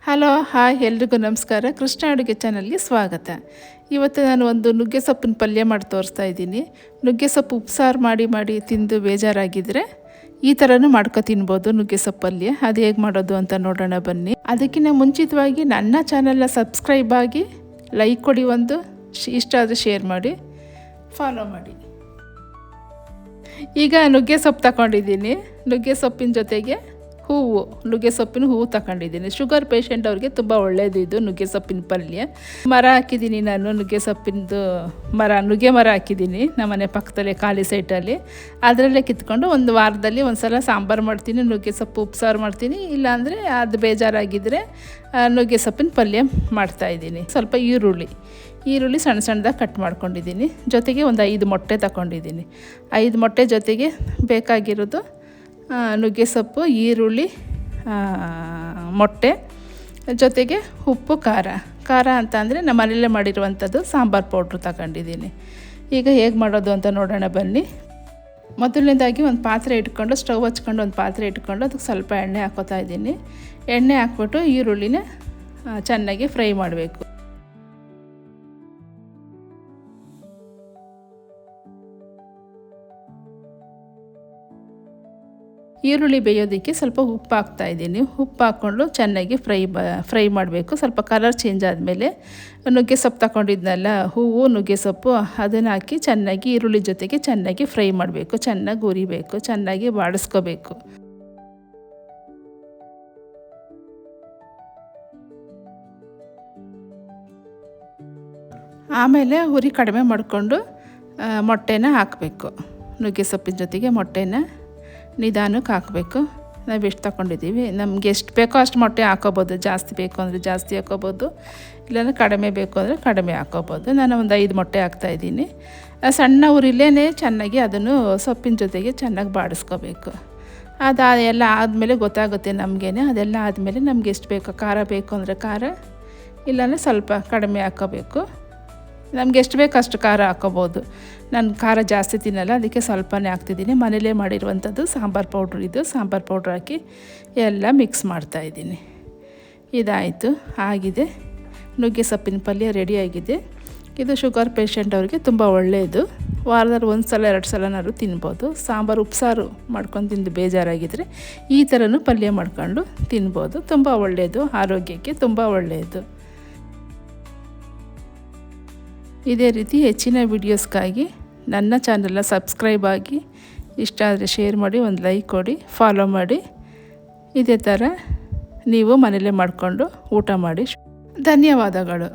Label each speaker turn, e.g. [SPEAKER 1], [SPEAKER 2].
[SPEAKER 1] Hello hi ಎಲ್ರಿಗೂ ನಮಸ್ಕಾರ. ಕೃಷ್ಣ ಅಡುಗೆ ಚಾನಲ್ಗೆ ಸ್ವಾಗತ. ಇವತ್ತು ನಾನು ಒಂದು ನುಗ್ಗೆ ಸೊಪ್ಪಿನ ಪಲ್ಯ ಮಾಡಿ ತೋರಿಸ್ತಾ ಇದ್ದೀನಿ. ನುಗ್ಗೆ ಸೊಪ್ಪು ಉಪ್ಸಾರು ಮಾಡಿ ತಿಂದು ಬೇಜಾರಾಗಿದ್ದರೆ ಈ ಥರನೂ ಮಾಡ್ಕೊ ತಿನ್ಬೋದು ನುಗ್ಗೆ ಸೊಪ್ಪು ಪಲ್ಯ. ಅದು ಹೇಗೆ ಮಾಡೋದು ಅಂತ ನೋಡೋಣ ಬನ್ನಿ. ಅದಕ್ಕಿಂತ ಮುಂಚಿತವಾಗಿ ನನ್ನ ಚಾನಲ್ನ ಸಬ್ಸ್ಕ್ರೈಬ್ ಆಗಿ ಲೈಕ್ ಕೊಡಿ, ಒಂದು ಇಷ್ಟ ಆದರೆ ಶೇರ್ ಮಾಡಿ, ಫಾಲೋ ಮಾಡಿ. ಈಗ ನುಗ್ಗೆ ಸೊಪ್ಪು ತಗೊಂಡಿದ್ದೀನಿ. ನುಗ್ಗೆ ಸೊಪ್ಪಿನ ಜೊತೆಗೆ ನುಗ್ಗೆ ಸೊಪ್ಪಿನ ಹೂವು ತಗೊಂಡಿದ್ದೀನಿ. ಶುಗರ್ ಪೇಷಂಟ್ ಅವ್ರಿಗೆ ತುಂಬ ಒಳ್ಳೆಯದು ಇದು ನುಗ್ಗೆ ಸೊಪ್ಪಿನ ಪಲ್ಯ. ಮರ ಹಾಕಿದ್ದೀನಿ ನಾನು, ನುಗ್ಗೆ ಸೊಪ್ಪಿನದು ನುಗ್ಗೆ ಮರ ಹಾಕಿದ್ದೀನಿ ನಮ್ಮನೆ ಪಕ್ಕದಲ್ಲೇ ಖಾಲಿ ಸೈಟಲ್ಲಿ. ಅದರಲ್ಲೇ ಕಿತ್ಕೊಂಡು ಒಂದು ವಾರದಲ್ಲಿ ಒಂದು ಸಲ ಸಾಂಬಾರು ಮಾಡ್ತೀನಿ, ನುಗ್ಗೆ ಸೊಪ್ಪು ಉಪ್ಸಾರು ಮಾಡ್ತೀನಿ. ಇಲ್ಲಾಂದರೆ ಅದು ಬೇಜಾರಾಗಿದ್ದರೆ ನುಗ್ಗೆ ಸೊಪ್ಪಿನ ಪಲ್ಯ ಮಾಡ್ತಾಯಿದ್ದೀನಿ. ಸ್ವಲ್ಪ ಈರುಳ್ಳಿ ಸಣ್ಣ ಸಣ್ಣದಾಗಿ ಕಟ್ ಮಾಡ್ಕೊಂಡಿದ್ದೀನಿ. ಜೊತೆಗೆ ಒಂದು 5 ಮೊಟ್ಟೆ ತಗೊಂಡಿದ್ದೀನಿ. 5 ಮೊಟ್ಟೆ ಜೊತೆಗೆ ಬೇಕಾಗಿರೋದು ನುಗ್ಗೆ ಸೊಪ್ಪು, ಈರುಳ್ಳಿ, ಮೊಟ್ಟೆ, ಜೊತೆಗೆ ಉಪ್ಪು, ಖಾರ ಅಂತ ಅಂದರೆ ನಮ್ಮ ಮನೆಯಲ್ಲೇ ಮಾಡಿರುವಂಥದ್ದು ಸಾಂಬಾರು ಪೌಡ್ರು ತಗೊಂಡಿದ್ದೀನಿ. ಈಗ ಹೇಗೆ ಮಾಡೋದು ಅಂತ ನೋಡೋಣ ಬನ್ನಿ. ಮೊದಲನೇದಾಗಿ ಒಂದು ಪಾತ್ರೆ ಇಟ್ಕೊಂಡು, ಸ್ಟವ್ ಹಚ್ಕೊಂಡು ಒಂದು ಪಾತ್ರೆ ಇಟ್ಕೊಂಡು ಅದಕ್ಕೆ ಸ್ವಲ್ಪ ಎಣ್ಣೆ ಹಾಕೋತಾ ಇದ್ದೀನಿ. ಎಣ್ಣೆ ಹಾಕ್ಬಿಟ್ಟು ಈರುಳ್ಳಿನ ಚೆನ್ನಾಗಿ ಫ್ರೈ ಮಾಡಬೇಕು. ಈರುಳ್ಳಿ ಬೇಯೋದಕ್ಕೆ ಸ್ವಲ್ಪ ಉಪ್ಪು ಹಾಕ್ತಾಯಿದ್ದೀನಿ. ಉಪ್ಪು ಹಾಕ್ಕೊಂಡು ಚೆನ್ನಾಗಿ ಫ್ರೈ ಮಾಡಬೇಕು. ಸ್ವಲ್ಪ ಕಲರ್ ಚೇಂಜ್ ಆದಮೇಲೆ ನುಗ್ಗೆ ಸೊಪ್ಪು ತಗೊಂಡಿದ್ನಲ್ಲ, ನುಗ್ಗೆ ಸೊಪ್ಪು, ಅದನ್ನು ಹಾಕಿ ಚೆನ್ನಾಗಿ ಈರುಳ್ಳಿ ಜೊತೆಗೆ ಚೆನ್ನಾಗಿ ಫ್ರೈ ಮಾಡಬೇಕು. ಚೆನ್ನಾಗಿ ಹುರಿಬೇಕು, ಚೆನ್ನಾಗಿ ಬಾಡಿಸ್ಕೋಬೇಕು. ಆಮೇಲೆ ಉರಿ ಕಡಿಮೆ ಮಾಡಿಕೊಂಡು ಮೊಟ್ಟೆನ ಹಾಕಬೇಕು. ನುಗ್ಗೆ ಸೊಪ್ಪಿನ ಜೊತೆಗೆ ಮೊಟ್ಟೆನ ನಿಧಾನಕ್ಕೆ ಹಾಕಬೇಕು. ನಾವು ಎಷ್ಟು ತಗೊಂಡಿದ್ದೀವಿ, ನಮಗೆ ಎಷ್ಟು ಬೇಕೋ ಅಷ್ಟು ಮೊಟ್ಟೆ ಹಾಕೋಬೋದು. ಜಾಸ್ತಿ ಬೇಕು ಅಂದರೆ ಜಾಸ್ತಿ ಹಾಕೋಬೋದು, ಇಲ್ಲಾಂದರೆ ಕಡಿಮೆ ಬೇಕು ಅಂದರೆ ಕಡಿಮೆ ಹಾಕೋಬೋದು. ನಾನು ಒಂದು 5 ಮೊಟ್ಟೆ ಹಾಕ್ತಾಯಿದ್ದೀನಿ. ಸಣ್ಣ ಉರಿಲೇ ಚೆನ್ನಾಗಿ ಅದನ್ನು ಸೊಪ್ಪಿನ ಜೊತೆಗೆ ಚೆನ್ನಾಗಿ ಬಾಡಿಸ್ಕೋಬೇಕು. ಎಲ್ಲ ಆದಮೇಲೆ ಗೊತ್ತಾಗುತ್ತೆ ನಮಗೇನೆ. ಅದೆಲ್ಲ ಆದಮೇಲೆ ನಮ್ಗೆ ಎಷ್ಟು ಬೇಕೋ, ಖಾರ ಬೇಕು ಅಂದರೆ ಖಾರ, ಇಲ್ಲಾಂದರೆ ಸ್ವಲ್ಪ ಕಡಿಮೆ ಹಾಕೋಬೇಕು. ನಮ್ಗೆ ಎಷ್ಟು ಬೇಕು ಅಷ್ಟು ಖಾರ ಹಾಕೋಬೋದು. ನಾನು ಖಾರ ಜಾಸ್ತಿ ತಿನ್ನಲ್ಲ, ಅದಕ್ಕೆ ಸ್ವಲ್ಪನೇ ಹಾಕ್ತಿದ್ದೀನಿ. ಮನೇಲೇ ಮಾಡಿರುವಂಥದ್ದು ಸಾಂಬಾರು ಪೌಡ್ರ್, ಇದು ಸಾಂಬಾರು ಪೌಡ್ರ್ ಹಾಕಿ ಎಲ್ಲ ಮಿಕ್ಸ್ ಮಾಡ್ತಾಯಿದ್ದೀನಿ. ಇದಾಯಿತು, ಆಗಿದೆ. ನುಗ್ಗೆ ಸೊಪ್ಪಿನ ಪಲ್ಯ ರೆಡಿಯಾಗಿದೆ. ಇದು ಶುಗರ್ ಪೇಷಂಟ್ ಅವ್ರಿಗೆ ತುಂಬ ಒಳ್ಳೆಯದು. ವಾರದಲ್ಲಿ 1 ಸಲ 2 ಸಲನಾದ್ರು ತಿನ್ಬೋದು. ಸಾಂಬಾರು ಉಪ್ಸಾರು ಮಾಡ್ಕೊಂಡು ತಿಂದು ಬೇಜಾರಾಗಿದ್ದರೆ ಈ ಥರನೂ ಪಲ್ಯ ಮಾಡ್ಕೊಂಡು ತಿನ್ಬೋದು. ತುಂಬ ಒಳ್ಳೆಯದು, ಆರೋಗ್ಯಕ್ಕೆ ತುಂಬ ಒಳ್ಳೆಯದು. ಇದೇ ರೀತಿ ಹೆಚ್ಚಿನ ವೀಡಿಯೋಸ್ಗಾಗಿ ನನ್ನ ಚಾನಲ್ನ ಸಬ್ಸ್ಕ್ರೈಬ್ ಆಗಿ, ಇಷ್ಟ ಆದರೆ ಶೇರ್ ಮಾಡಿ, ಒಂದು ಲೈಕ್ ಕೊಡಿ, ಫಾಲೋ ಮಾಡಿ. ಇದೇ ಥರ ನೀವು ಮನೇಲೇ ಮಾಡಿಕೊಂಡು ಊಟ ಮಾಡಿ. ಧನ್ಯವಾದಗಳು.